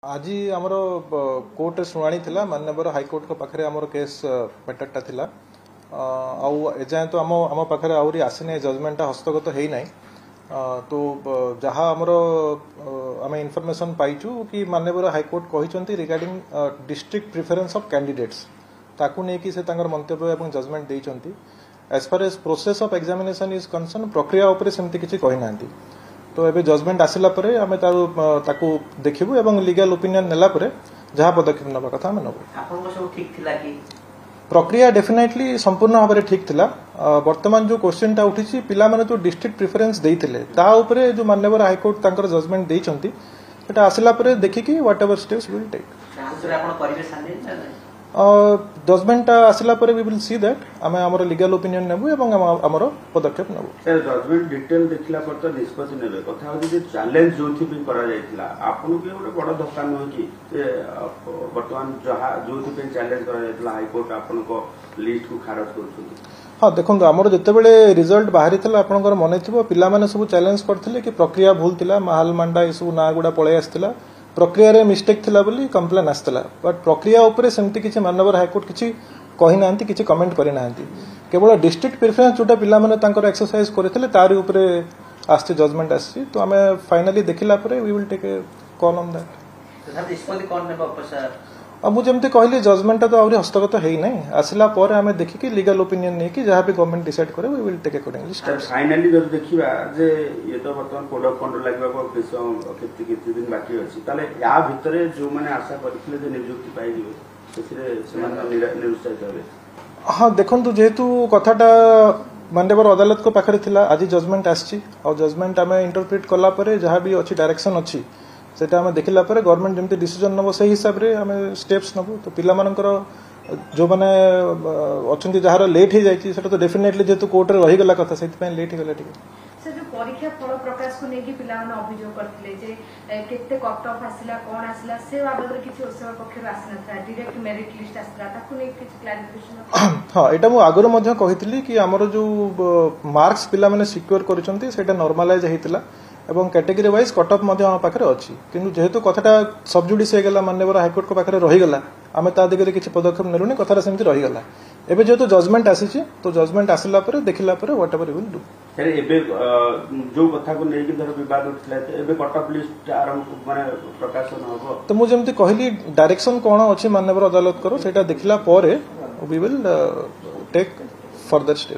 आज आमर कोर्ट शुणाणी थिला माननीय हाईकोर्ट को पाखरे आमर केस मैटरटा थिला एजाए तो आम पाखरे आहरी आसीना जजमेंटा हस्तगत है ना तो जहाँ आमर आम इनफर्मेशन पाइचु कि माननीय हाईकोर्ट कहते regarding district preference of candidates ताकू नहीं से मंतव्य और जजमेंट देइचंती as far as process of examination is concern प्रक्रिया उपरे सेमती किछि कहि नांती तो एबे जजमेंट आसिला परे आमे ताकू देखिबु एवं लीगल ओपिनियन नेला परे जहाँ पदक्षेप नबा कथा आमे नबु आपन सब ठीक थिला कि प्रक्रिया डेफिनेटली संपूर्ण भाव में ठीक थिला वर्तमान जो क्वेश्चन टा उठी पिला माने जो डिस्ट्रिक्ट प्रिफरेन्स देइथिले ता उपरे जो माननीय हाईकोर्ट तांकर जजमेंट देइचंती एटा आसिला परे देखिकी whatever steps will take आपन करिवे साने ना जजमेंट आसिला परे वी विल सी दैट आमे हमर लीगल ओपिनियन नेबु एवं हमर पदक्षेप नेबु सर जजमेंट डिटेल देखला पर तो निष्पत्ति नेबे कथा हो जे चैलेंज जोथि भी करा जायतिला आपन के ଗୋଟେ बड़ धक्का न कि वर्तमान जहा जोथि पे चैलेंज करा जायतिला हाई कोर्ट आपन को लिस्ट को खारज करछुती हाँ देखो आमर जितेबले रिजल्ट बाहरी था आपंकर मन थी पिला माने सब चैलेंज करथिले कि प्रक्रिया भूल थिला माल मांडा ए सब ना गुडा पळे आस्थिला प्रक्रिया रे मिस्टेक थिला बोली कंप्लेन आस्थिला बट प्रक्रिया उपरे सेमती किछि माननीय हाईकोर्ट किछि कहि नांती किछि कमेंट करि नांती केवल डिस्ट्रिक्ट प्रिफरेंस जोटा पिला माने तांकर एक्सरसाइज करथिले तारि उपरे आस्ति जजमेंट आसी तो आमे फाइनली देखिला परे we will take a call on that sir निष्पत्ति कोन नेबा सर अब मुझे जमती कहली जजमेंट तो आहरी हस्तगत है ही नहीं आसिला पर आमे देखिकी लीगल ओपिनियन नहीं कि जहाँ भी गवर्नमेंट डिसाइड करे we will take accordingly steps finally जब देखिबा जे ये तो वर्तमान कोड ऑफ कंट्रोल लागबा को किछि दिन बाकी अछि ताले या भितरे जो माने आशा करथिले जे नियुक्ति पाइ दिबे सेथिरे समान निरुत्साहित होबे हाँ देखंतु जेहेतु कथाटा माननीय अदालत को पाखरे थिला आज जजमेंट आछि और जजमेंट आमे इंटरप्रेट कला परे जहाँ भी अच्छी डायरेक्शन अच्छी सेटा हमें देखला परे गवर्नमेंट जमती डिसीजन नबो सही हिसाब रे हमें स्टेप्स नबो तो पिला मानकर जो माने अछंती जहार लेट हे जायछि सेटा तो डेफिनेटली जेतु कोर्ट रे रही गला कथा सेति पे लेट हे गला ठीक सर जो परीक्षा फल प्रकाश को नेकी पिला माने अभियोग करथिले जे केते कट ऑफ आसिला कोन आसिला से बाबद रे किछि ओसर पक्ष रे आसिना था डायरेक्ट मेरिट लिस्ट आसिला ताकू नै किछि क्लैरिफिकेशन हां एटा मु आगरो मध्ये कहितली कि हमर जो मार्क्स पिला माने सिक्योर करिसंती सेटा नॉर्मलाइज हेतिला एवं कैटेगरी वाइज कट ऑफ पाखे अच्छी किंतु जेहेतु कथाटा सबजुडिस हो गला माननीय हाईकोर्ट को पाखे रहीगला आम ता दिगरे किसी पदक्षेप नेलुनी कथाटा सेमती रहीगला एबे जेहेतु जजमेंट आसी तो जजमेंट आसिला परे देखिला परे what ever will do sir एबे जो कथा को नेकी धर विवाद उठला एबे कट ऑफ लिस्ट आरंभ माने प्रकाशन होबो तो मु जेमती कहली डायरेक्शन कोन अछि माननीय अदालत करो सेटा देखिला परे we will take further step